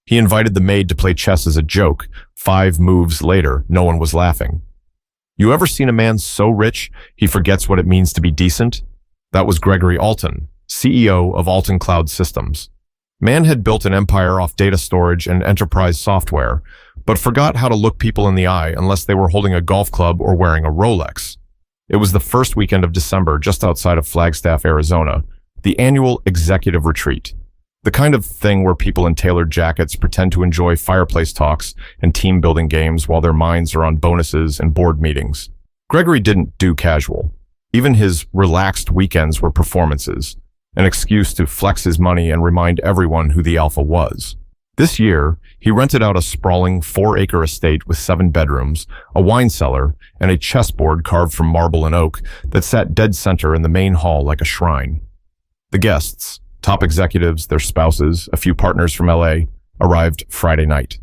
He invited the maid to play chess as a joke. 5 moves later, no one was laughing. You ever seen a man so rich he forgets what it means to be decent? That was Gregory Alton, CEO of Alton Cloud Systems. Man had built an empire off data storage and enterprise software, but forgot how to look people in the eye unless they were holding a golf club or wearing a Rolex. It was the first weekend of December just outside of Flagstaff, Arizona, the annual executive retreat. The kind of thing where people in tailored jackets pretend to enjoy fireplace talks and team-building games while their minds are on bonuses and board meetings. Gregory didn't do casual. Even his relaxed weekends were performances, an excuse to flex his money and remind everyone who the alpha was. This year, he rented out a sprawling 4-acre estate with 7 bedrooms, a wine cellar, and a chessboard carved from marble and oak that sat dead center in the main hall like a shrine. The guests, top executives, their spouses, a few partners from LA, arrived Friday night.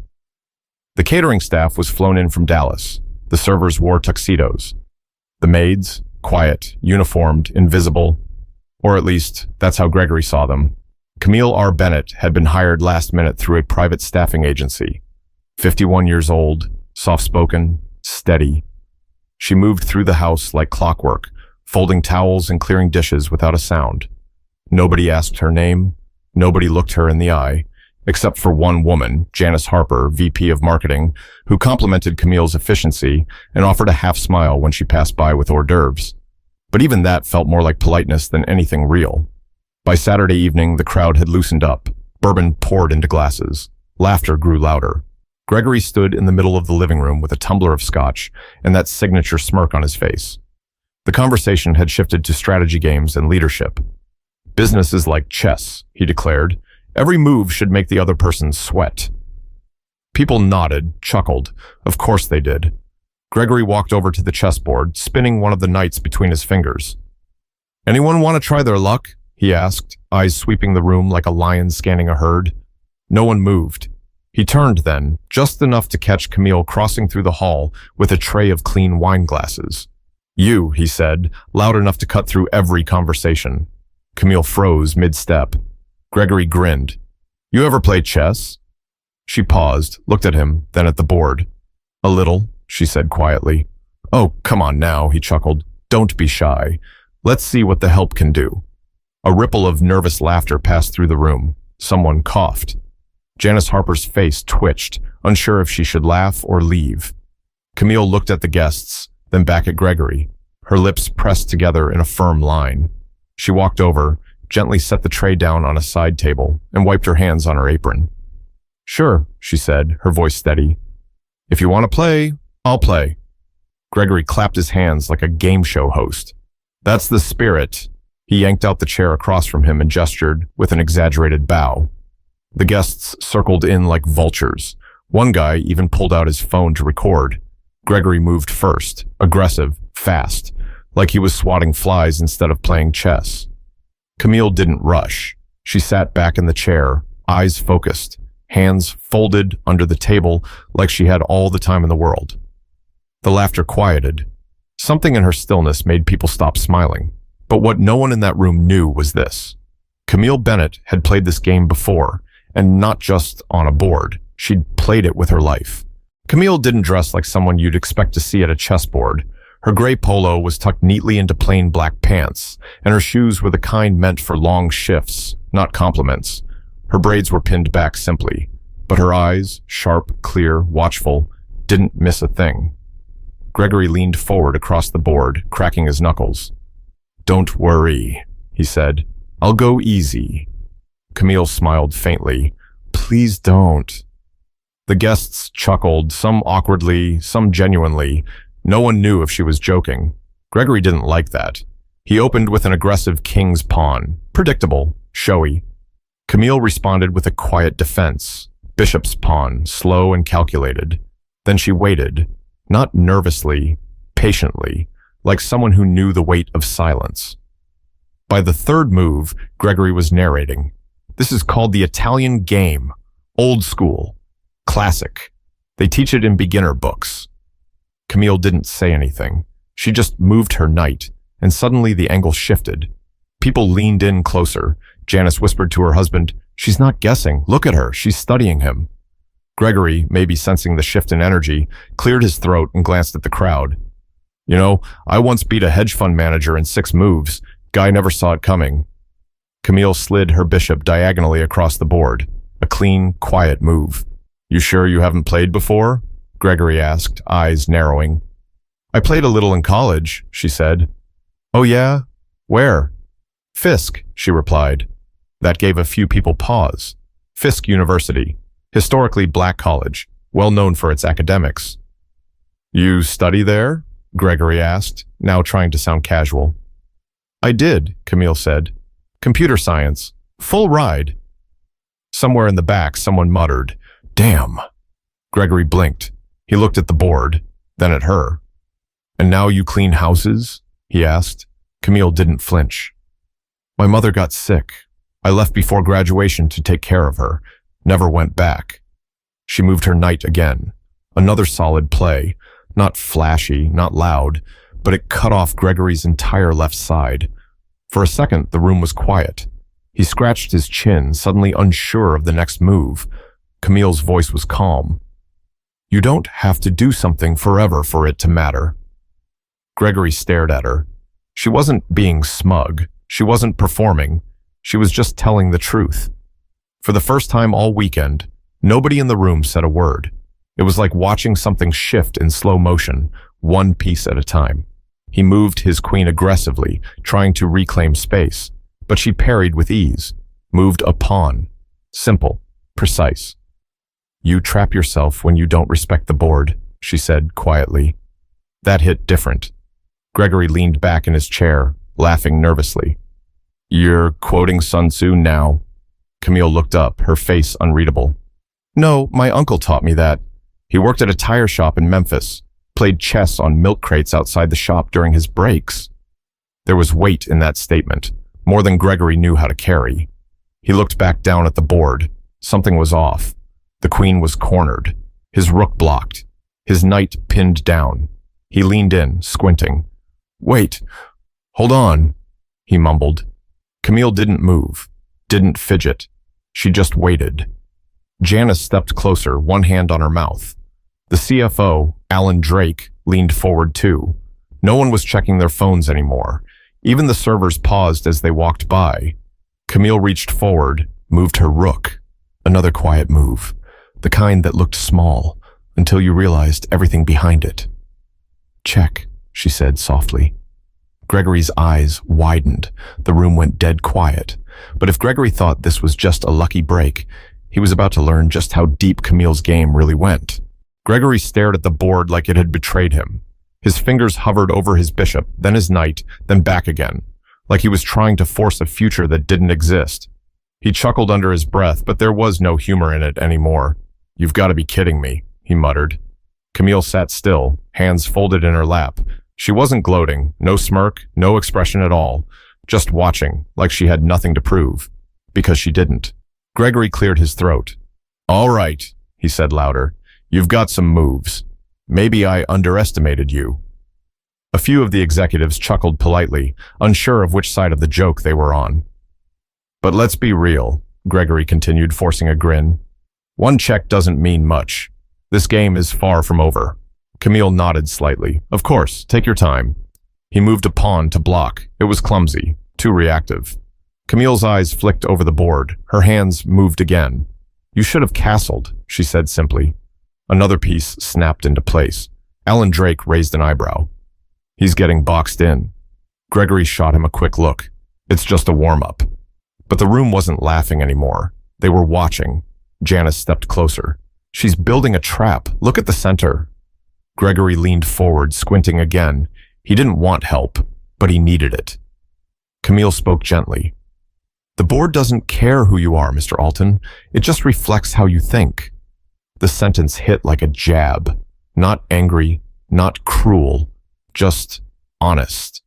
The catering staff was flown in from Dallas. The servers wore tuxedos. The maids, quiet, uniformed, invisible, or at least that's how Gregory saw them. Camille R. Bennett had been hired last minute through a private staffing agency. 51 years old, soft-spoken, steady. She moved through the house like clockwork, folding towels and clearing dishes without a sound. Nobody asked her name. Nobody looked her in the eye, except for one woman, Janice Harper, VP of Marketing, who complimented Camille's efficiency and offered a half smile when she passed by with hors d'oeuvres. But even that felt more like politeness than anything real. By Saturday evening, the crowd had loosened up. Bourbon poured into glasses. Laughter grew louder. Gregory stood in the middle of the living room with a tumbler of scotch and that signature smirk on his face. The conversation had shifted to strategy games and leadership. Business is like chess, he declared. Every move should make the other person sweat. People nodded, chuckled. Of course they did. Gregory walked over to the chessboard, spinning one of the knights between his fingers. Anyone want to try their luck? He asked, eyes sweeping the room like a lion scanning a herd. No one moved. He turned then, just enough to catch Camille crossing through the hall with a tray of clean wine glasses. You, he said, loud enough to cut through every conversation. Camille froze mid-step. Gregory grinned. You ever play chess? She paused, looked at him, then at the board. A little, she said quietly. Oh, come on now, he chuckled. Don't be shy. Let's see what the help can do. A ripple of nervous laughter passed through the room. Someone coughed. Janice Harper's face twitched, unsure if she should laugh or leave. Camille looked at the guests, then back at Gregory, her lips pressed together in a firm line. She walked over, gently set the tray down on a side table, and wiped her hands on her apron. Sure, she said, her voice steady. If you want to play, I'll play. Gregory clapped his hands like a game show host. That's the spirit. He yanked out the chair across from him and gestured with an exaggerated bow. The guests circled in like vultures. One guy even pulled out his phone to record. Gregory moved first, aggressive, fast, like he was swatting flies instead of playing chess. Camille didn't rush. She sat back in the chair, eyes focused, hands folded under the table like she had all the time in the world. The laughter quieted. Something in her stillness made people stop smiling. But what no one in that room knew was this. Camille Bennett had played this game before, and not just on a board. She'd played it with her life. Camille didn't dress like someone you'd expect to see at a chessboard. Her gray polo was tucked neatly into plain black pants, and her shoes were the kind meant for long shifts, not compliments. Her braids were pinned back simply, but her eyes, sharp, clear, watchful, didn't miss a thing. Gregory leaned forward across the board, cracking his knuckles. Don't worry, he said. I'll go easy. Camille smiled faintly. Please don't. The guests chuckled, some awkwardly, some genuinely. No one knew if she was joking. Gregory didn't like that. He opened with an aggressive king's pawn. Predictable, showy. Camille responded with a quiet defense. Bishop's pawn, slow and calculated. Then she waited, not nervously, patiently, like someone who knew the weight of silence. By the third move, Gregory was narrating. This is called the Italian game. Old school. Classic. They teach it in beginner books. Camille didn't say anything. She just moved her knight, and suddenly the angle shifted. People leaned in closer. Janice whispered to her husband, She's not guessing. Look at her. She's studying him. Gregory, maybe sensing the shift in energy, cleared his throat and glanced at the crowd. You know, I once beat a hedge fund manager in 6 moves. Guy never saw it coming. Camille slid her bishop diagonally across the board. A clean, quiet move. You sure you haven't played before? Gregory asked, eyes narrowing. I played a little in college, she said. Oh yeah? Where? Fisk, she replied. That gave a few people pause. Fisk University, historically black college, well known for its academics. You study there? Gregory asked, now trying to sound casual. I did, Camille said. Computer science. Full ride. Somewhere in the back, someone muttered, Damn. Gregory blinked. He looked at the board, then at her. And now you clean houses? He asked. Camille didn't flinch. My mother got sick. I left before graduation to take care of her. Never went back. She moved her knight again. Another solid play. Not flashy, not loud, but it cut off Gregory's entire left side. For a second, the room was quiet. He scratched his chin, suddenly unsure of the next move. Camille's voice was calm. You don't have to do something forever for it to matter. Gregory stared at her. She wasn't being smug. She wasn't performing. She was just telling the truth. For the first time all weekend, nobody in the room said a word. It was like watching something shift in slow motion, one piece at a time. He moved his queen aggressively, trying to reclaim space, but she parried with ease, moved a pawn. Simple, precise. You trap yourself when you don't respect the board, she said quietly. That hit different. Gregory leaned back in his chair, laughing nervously. You're quoting Sun Tzu now? Camille looked up, her face unreadable. No, my uncle taught me that. He worked at a tire shop in Memphis, played chess on milk crates outside the shop during his breaks. There was weight in that statement, more than Gregory knew how to carry. He looked back down at the board. Something was off. The queen was cornered, his rook blocked, his knight pinned down. He leaned in, squinting. Wait, hold on, he mumbled. Camille didn't move, didn't fidget. She just waited. Janice stepped closer, one hand on her mouth. The CFO, Alan Drake, leaned forward too. No one was checking their phones anymore. Even the servers paused as they walked by. Camille reached forward, moved her rook. Another quiet move, the kind that looked small, until you realized everything behind it. Check, she said softly. Gregory's eyes widened. The room went dead quiet. But if Gregory thought this was just a lucky break, he was about to learn just how deep Camille's game really went. Gregory stared at the board like it had betrayed him. His fingers hovered over his bishop, then his knight, then back again, like he was trying to force a future that didn't exist. He chuckled under his breath, but there was no humor in it anymore. You've got to be kidding me, he muttered. Camille sat still, hands folded in her lap. She wasn't gloating, no smirk, no expression at all, just watching, like she had nothing to prove, because she didn't. Gregory cleared his throat. All right, he said louder. You've got some moves. Maybe I underestimated you. A few of the executives chuckled politely, unsure of which side of the joke they were on. But let's be real, Gregory continued, forcing a grin. One check doesn't mean much. This game is far from over. Camille nodded slightly. Of course, take your time. He moved a pawn to block. It was clumsy, too reactive. Camille's eyes flicked over the board. Her hands moved again. You should have castled, she said simply. Another piece snapped into place. Alan Drake raised an eyebrow. He's getting boxed in. Gregory shot him a quick look. It's just a warm-up. But the room wasn't laughing anymore. They were watching. Janice stepped closer. She's building a trap. Look at the center. Gregory leaned forward, squinting again. He didn't want help, but he needed it. Camille spoke gently. The board doesn't care who you are, Mr. Alton. It just reflects how you think. The sentence hit like a jab. Not angry, not cruel, just honest.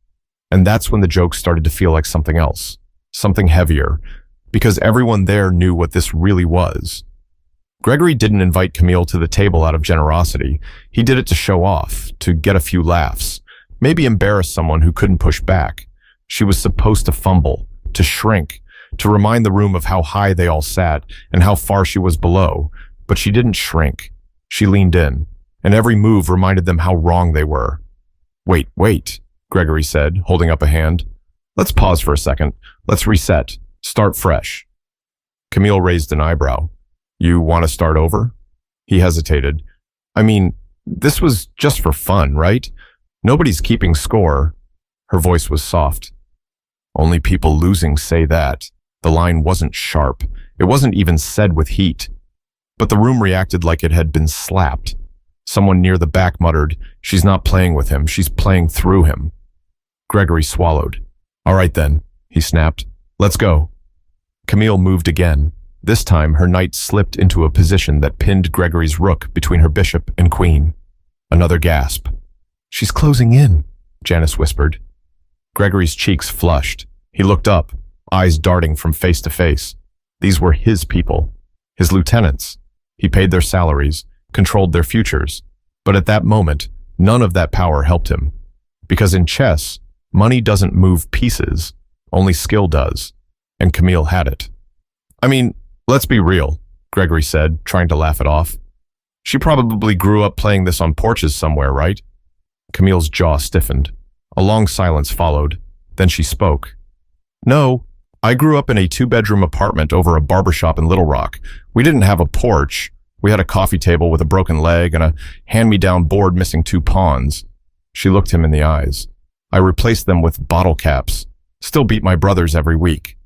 And that's when the joke started to feel like something else, something heavier, because everyone there knew what this really was. Gregory didn't invite Camille to the table out of generosity. He did it to show off, to get a few laughs, maybe embarrass someone who couldn't push back. She was supposed to fumble, to shrink, to remind the room of how high they all sat and how far she was below, but she didn't shrink. She leaned in, and every move reminded them how wrong they were. Wait, Gregory said, holding up a hand. Let's pause for a second. Let's reset. Start fresh. Camille raised an eyebrow. You want to start over? He hesitated. I mean, this was just for fun, right? Nobody's keeping score. Her voice was soft. Only people losing say that. The line wasn't sharp. It wasn't even said with heat. But the room reacted like it had been slapped. Someone near the back muttered, "She's not playing with him, she's playing through him." Gregory swallowed. "All right then," he snapped. "Let's go." Camille moved again. This time, her knight slipped into a position that pinned Gregory's rook between her bishop and queen. Another gasp. "She's closing in," Janice whispered. Gregory's cheeks flushed. He looked up, eyes darting from face to face. These were his people, his lieutenants. He paid their salaries, controlled their futures. But at that moment, none of that power helped him. Because in chess, money doesn't move pieces, only skill does. And Camille had it. I mean, let's be real, Gregory said, trying to laugh it off. She probably grew up playing this on porches somewhere, right? Camille's jaw stiffened. A long silence followed. Then she spoke. No, I grew up in a 2-bedroom apartment over a barbershop in Little Rock. We didn't have a porch. We had a coffee table with a broken leg and a hand-me-down board missing 2 pawns. She looked him in the eyes. I replaced them with bottle caps. Still beat my brothers every week.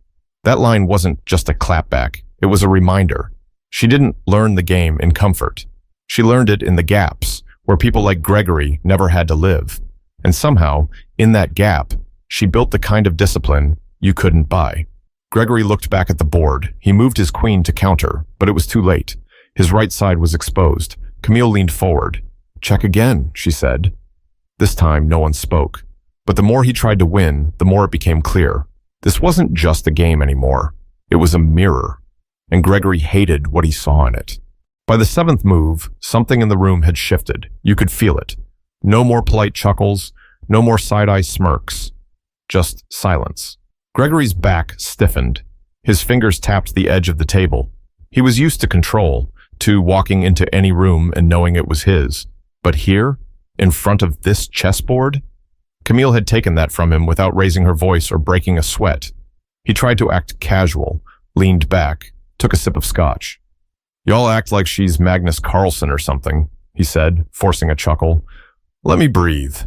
That line wasn't just a clapback. It was a reminder. She didn't learn the game in comfort. She learned it in the gaps, where people like Gregory never had to live. And somehow, in that gap, she built the kind of discipline you couldn't buy. Gregory looked back at the board. He moved his queen to counter, but it was too late. His right side was exposed. Camille leaned forward. Check again, she said. This time, no one spoke. But the more he tried to win, the more it became clear. This wasn't just a game anymore. It was a mirror. And Gregory hated what he saw in it. By the 7th move, something in the room had shifted. You could feel it. No more polite chuckles, no more side-eye smirks. Just silence. Gregory's back stiffened. His fingers tapped the edge of the table. He was used to control, to walking into any room and knowing it was his. But here, in front of this chessboard? Camille had taken that from him without raising her voice or breaking a sweat. He tried to act casual, leaned back, took a sip of scotch. Y'all act like she's Magnus Carlsen or something, he said, forcing a chuckle. Let me breathe.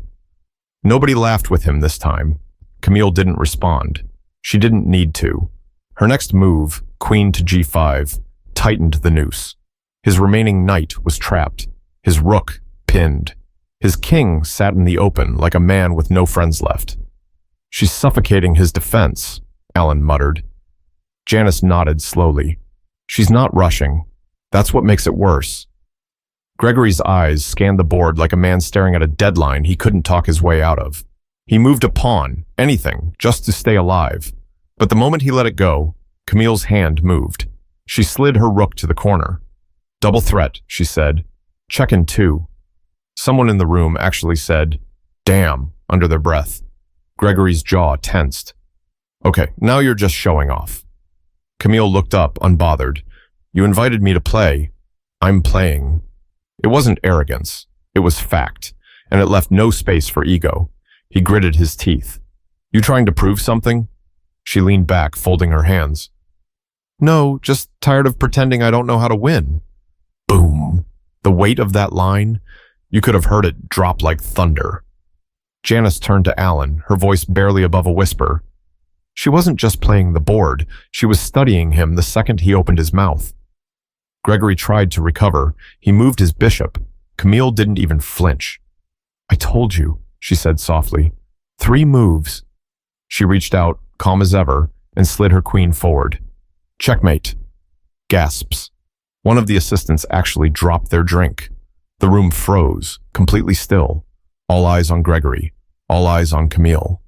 Nobody laughed with him this time. Camille didn't respond. She didn't need to. Her next move, queen to g5, tightened the noose. His remaining knight was trapped. His rook pinned. His king sat in the open like a man with no friends left. She's suffocating his defense, Alan muttered. Janice nodded slowly. She's not rushing. That's what makes it worse. Gregory's eyes scanned the board like a man staring at a deadline he couldn't talk his way out of. He moved a pawn, anything, just to stay alive. But the moment he let it go, Camille's hand moved. She slid her rook to the corner. Double threat, she said. Check in 2. Someone in the room actually said, damn, under their breath. Gregory's jaw tensed. Okay, now you're just showing off. Camille looked up, unbothered. You invited me to play. I'm playing. It wasn't arrogance. It was fact, and it left no space for ego. He gritted his teeth. You trying to prove something? She leaned back, folding her hands. No, just tired of pretending I don't know how to win. Boom. The weight of that line, you could have heard it drop like thunder. Janice turned to Alan, her voice barely above a whisper. She wasn't just playing the board, she was studying him the second he opened his mouth. Gregory tried to recover. He moved his bishop. Camille didn't even flinch. I told you, she said softly. 3 moves. She reached out, calm as ever, and slid her queen forward. Checkmate. Gasps. One of the assistants actually dropped their drink. The room froze, completely still. All eyes on Gregory. All eyes on Camille.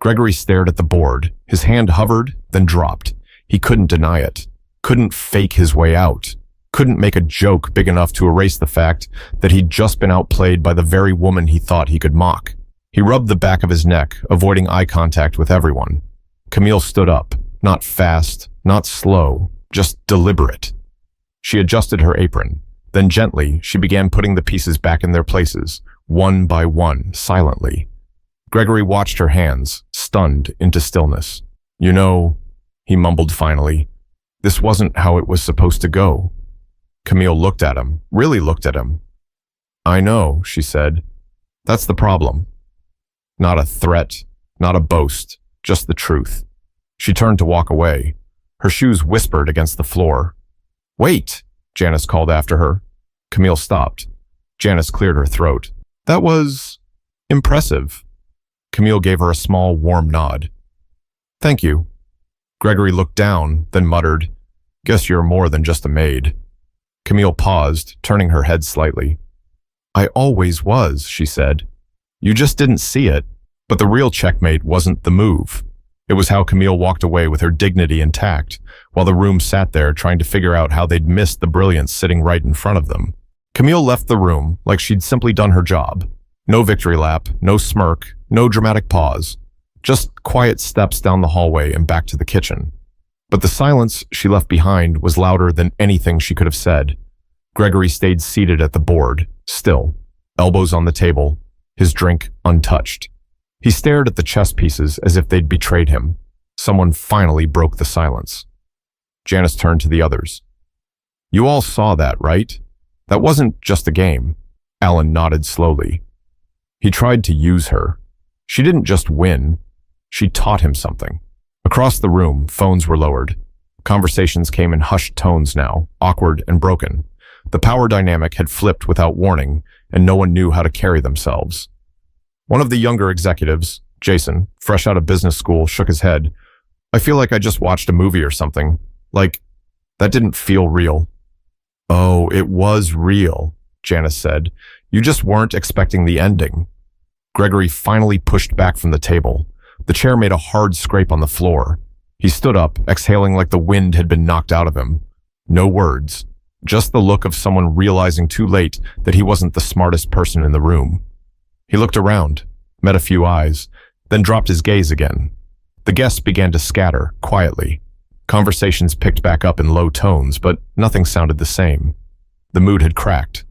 Gregory stared at the board. His hand hovered, then dropped. He couldn't deny it. Couldn't fake his way out. Couldn't make a joke big enough to erase the fact that he'd just been outplayed by the very woman he thought he could mock. He rubbed the back of his neck, avoiding eye contact with everyone. Camille stood up. not fast, not slow, just deliberate. She adjusted her apron. Then gently, she began putting the pieces back in their places, one by one, silently. Gregory watched her hands, stunned into stillness. You know, he mumbled finally, this wasn't how it was supposed to go. Camille looked at him, really looked at him. I know, she said. That's the problem. Not a threat, not a boast, just the truth. She turned to walk away. Her shoes whispered against the floor. Wait, Janice called after her. Camille stopped. Janice cleared her throat. That was impressive. Camille gave her a small, warm nod. Thank you. Gregory looked down, then muttered, Guess you're more than just a maid. Camille paused, turning her head slightly. I always was, she said. You just didn't see it. But the real checkmate wasn't the move. It was how Camille walked away with her dignity intact, while the room sat there trying to figure out how they'd missed the brilliance sitting right in front of them. Camille left the room like she'd simply done her job. No victory lap, no smirk, no dramatic pause. Just quiet steps down the hallway and back to the kitchen. But the silence she left behind was louder than anything she could have said. Gregory stayed seated at the board, still, elbows on the table, his drink untouched. He stared at the chess pieces as if they'd betrayed him. Someone finally broke the silence. Janice turned to the others. You all saw that, right? That wasn't just a game. Alan nodded slowly. He tried to use her. She didn't just win. She taught him something. Across the room, phones were lowered. Conversations came in hushed tones now, awkward and broken. The power dynamic had flipped without warning, and no one knew how to carry themselves. One of the younger executives, Jason, fresh out of business school, shook his head. I feel like I just watched a movie or something. Like, that didn't feel real. Oh, it was real, Janice said. You just weren't expecting the ending. Gregory finally pushed back from the table. The chair made a hard scrape on the floor. He stood up, exhaling like the wind had been knocked out of him. No words, just the look of someone realizing too late that he wasn't the smartest person in the room. He looked around, met a few eyes, then dropped his gaze again. The guests began to scatter, quietly. Conversations picked back up in low tones, but nothing sounded the same. The mood had cracked.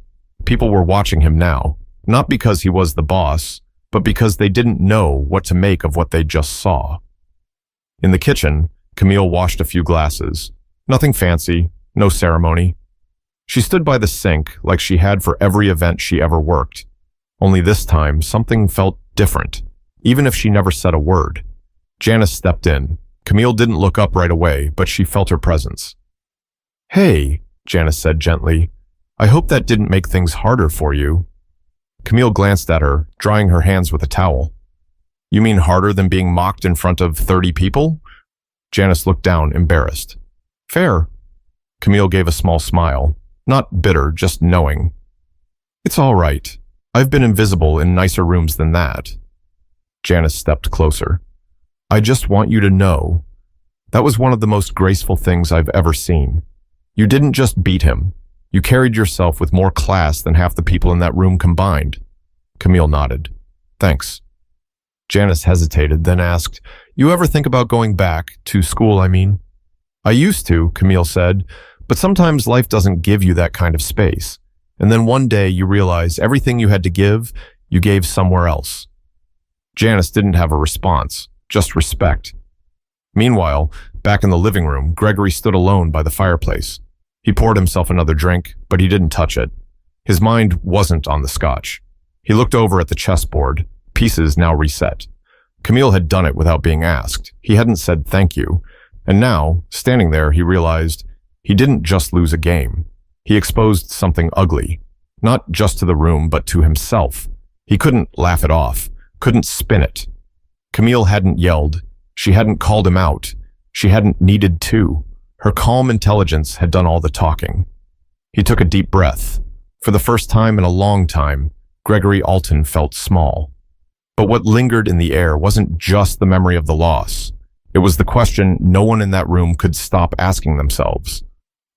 People were watching him now, not because he was the boss, but because they didn't know what to make of what they just saw. In the kitchen, Camille washed a few glasses. Nothing fancy, no ceremony. She stood by the sink like she had for every event she ever worked. Only this time, something felt different, even if she never said a word. Janice stepped in. Camille didn't look up right away, but she felt her presence. Hey, Janice said gently. I hope that didn't make things harder for you. Camille glanced at her, drying her hands with a towel. You mean harder than being mocked in front of 30 people? Janice looked down, embarrassed. Fair. Camille gave a small smile, not bitter, just knowing. It's all right. I've been invisible in nicer rooms than that. Janice stepped closer. I just want you to know, that was one of the most graceful things I've ever seen. You didn't just beat him. You carried yourself with more class than half the people in that room combined. Camille nodded. Thanks. Janice hesitated, then asked, You ever think about going back, to school, I mean? I used to, Camille said, but sometimes life doesn't give you that kind of space. And then one day you realize everything you had to give, you gave somewhere else. Janice didn't have a response, just respect. Meanwhile, back in the living room, Gregory stood alone by the fireplace. He poured himself another drink, but he didn't touch it. His mind wasn't on the scotch. He looked over at the chessboard, pieces now reset. Camille had done it without being asked. He hadn't said thank you. And now, standing there, he realized he didn't just lose a game. He exposed something ugly, not just to the room, but to himself. He couldn't laugh it off, couldn't spin it. Camille hadn't yelled. She hadn't called him out. She hadn't needed to. Her calm intelligence had done all the talking. He took a deep breath. For the first time in a long time, Gregory Alton felt small. But what lingered in the air wasn't just the memory of the loss. It was the question no one in that room could stop asking themselves.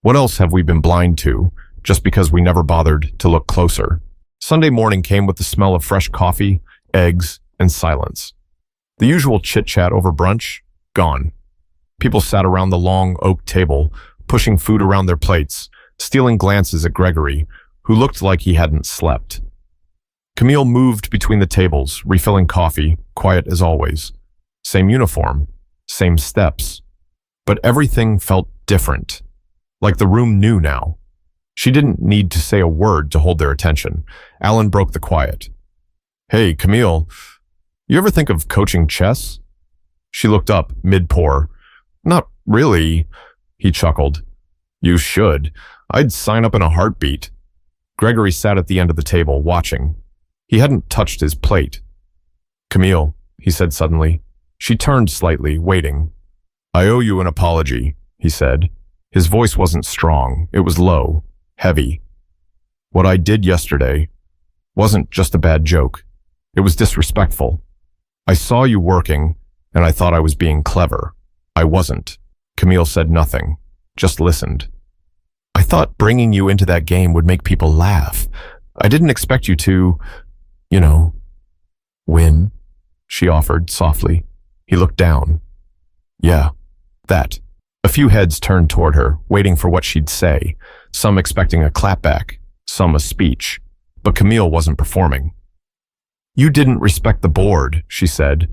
What else have we been blind to, just because we never bothered to look closer? Sunday morning came with the smell of fresh coffee, eggs, and silence. The usual chit-chat over brunch, gone. People sat around the long oak table, pushing food around their plates, stealing glances at Gregory, who looked like he hadn't slept. Camille moved between the tables, refilling coffee, quiet as always. Same uniform, same steps. But everything felt different, like the room knew now. She didn't need to say a word to hold their attention. Alan broke the quiet. "Hey, Camille, you ever think of coaching chess?" She looked up, mid-pour. "Not really," he chuckled. "You should. I'd sign up in a heartbeat." Gregory sat at the end of the table, watching. He hadn't touched his plate. "Camille," he said suddenly. She turned slightly, waiting. "I owe you an apology," he said. His voice wasn't strong. It was low, heavy. "What I did yesterday wasn't just a bad joke. It was disrespectful. I saw you working, and I thought I was being clever. I wasn't." Camille said nothing, just listened. "I thought bringing you into that game would make people laugh. I didn't expect you to, win," she offered softly. He looked down. "Yeah, that." A few heads turned toward her, waiting for what she'd say, some expecting a clapback, some a speech. But Camille wasn't performing. "You didn't respect the board," she said,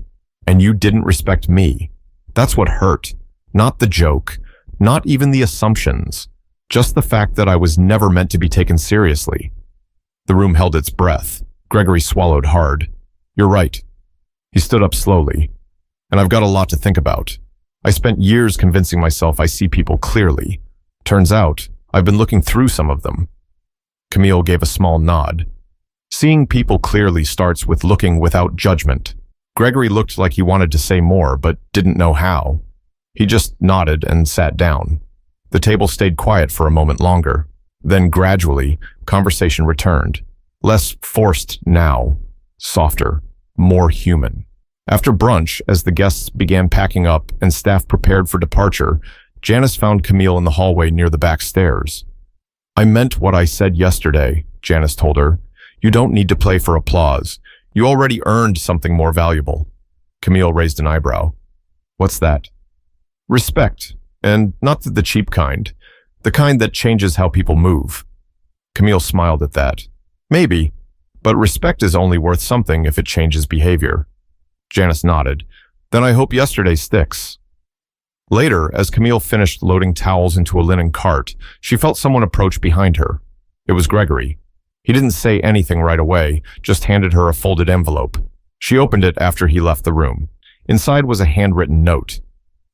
"and you didn't respect me. That's what hurt. Not the joke, not even the assumptions, just the fact that I was never meant to be taken seriously." The room held its breath. Gregory swallowed hard. "You're right." He stood up slowly. "And I've got a lot to think about. I spent years convincing myself I see people clearly. Turns out, I've been looking through some of them." Camille gave a small nod. Seeing people clearly starts with looking without judgment. Gregory looked like he wanted to say more, but didn't know how. He just nodded and sat down. The table stayed quiet for a moment longer. Then gradually, conversation returned. Less forced now, softer, more human. After brunch, as the guests began packing up and staff prepared for departure, Janice found Camille in the hallway near the back stairs. "I meant what I said yesterday," Janice told her. "You don't need to play for applause. You already earned something more valuable." Camille raised an eyebrow. "What's that?" "Respect, and not the cheap kind. The kind that changes how people move." Camille smiled at that. "Maybe, but respect is only worth something if it changes behavior." Janice nodded. "Then I hope yesterday sticks." Later, as Camille finished loading towels into a linen cart, she felt someone approach behind her. It was Gregory. He didn't say anything right away, just handed her a folded envelope. She opened it after he left the room. Inside was a handwritten note.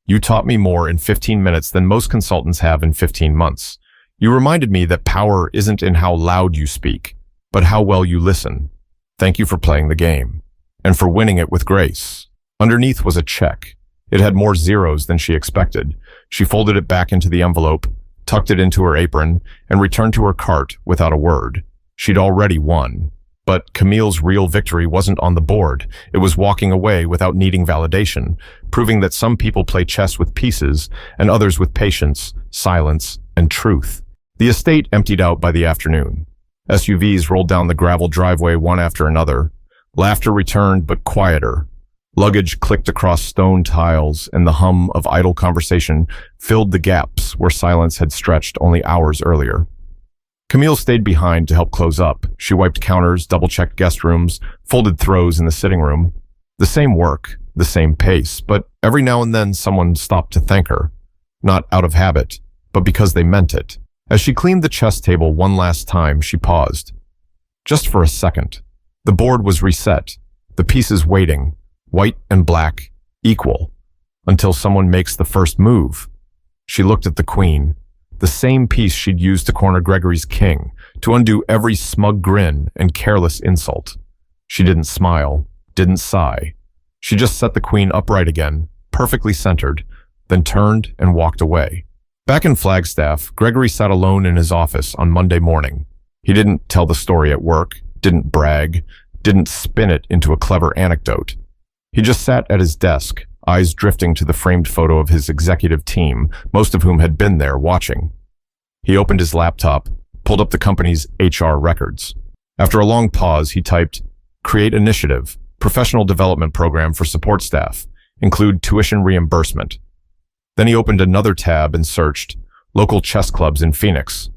"You taught me more in 15 minutes than most consultants have in 15 months. You reminded me that power isn't in how loud you speak, but how well you listen. Thank you for playing the game, and for winning it with grace." Underneath was a check. It had more zeros than she expected. She folded it back into the envelope, tucked it into her apron, and returned to her cart without a word. She'd already won. But Camille's real victory wasn't on the board. It was walking away without needing validation, proving that some people play chess with pieces and others with patience, silence, and truth. The estate emptied out by the afternoon. SUVs rolled down the gravel driveway one after another. Laughter returned, but quieter. Luggage clicked across stone tiles, and the hum of idle conversation filled the gaps where silence had stretched only hours earlier. Camille stayed behind to help close up. She wiped counters, double-checked guest rooms, folded throws in the sitting room. The same work, the same pace, but every now and then someone stopped to thank her. Not out of habit, but because they meant it. As she cleaned the chess table one last time, she paused. Just for a second. The board was reset, the pieces waiting, white and black, equal, until someone makes the first move. She looked at the queen, the same piece she'd used to corner Gregory's king, to undo every smug grin and careless insult. She didn't smile, didn't sigh. She just set the queen upright again, perfectly centered, then turned and walked away. Back in Flagstaff, Gregory sat alone in his office on Monday morning. He didn't tell the story at work, didn't brag, didn't spin it into a clever anecdote. He just sat at his desk, eyes drifting to the framed photo of his executive team, most of whom had been there watching. He opened his laptop, pulled up the company's HR records. After a long pause, he typed, "Create initiative, professional development program for support staff, include tuition reimbursement." Then he opened another tab and searched local chess clubs in Phoenix.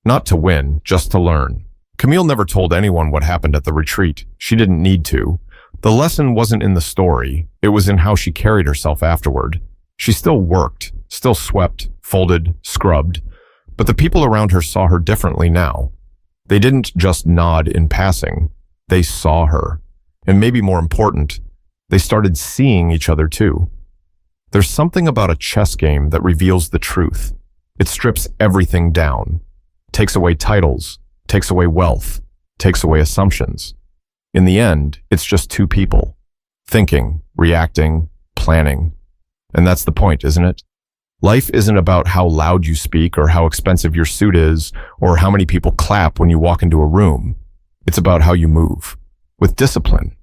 Not to win, just to learn. Camille never told anyone what happened at the retreat. She didn't need to. The lesson wasn't in the story. It was in how she carried herself afterward. She still worked, still swept, folded, scrubbed. But the people around her saw her differently now. They didn't just nod in passing. They saw her. And maybe more important, they started seeing each other too. There's something about a chess game that reveals the truth. It strips everything down, takes away titles, takes away wealth, takes away assumptions. In the end, it's just two people, thinking, reacting, planning. And that's the point, isn't it? Life isn't about how loud you speak or how expensive your suit is or how many people clap when you walk into a room. It's about how you move, with discipline,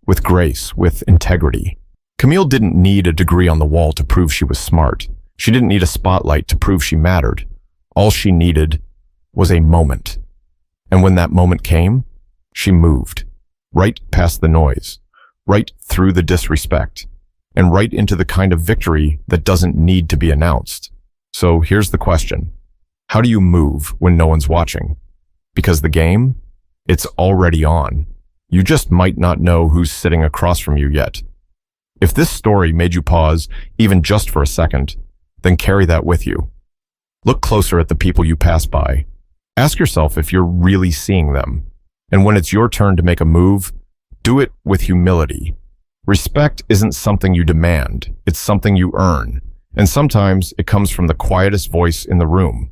with grace, with integrity. Camille didn't need a degree on the wall to prove she was smart. She didn't need a spotlight to prove she mattered. All she needed was a moment. And when that moment came, she moved, right past the noise, right through the disrespect, and right into the kind of victory that doesn't need to be announced. So here's the question. How do you move when no one's watching? Because the game, it's already on. You just might not know who's sitting across from you yet. If this story made you pause, even just for a second, then carry that with you. Look closer at the people you pass by. Ask yourself if you're really seeing them. And when it's your turn to make a move, do it with humility. Respect isn't something you demand, it's something you earn. And sometimes it comes from the quietest voice in the room.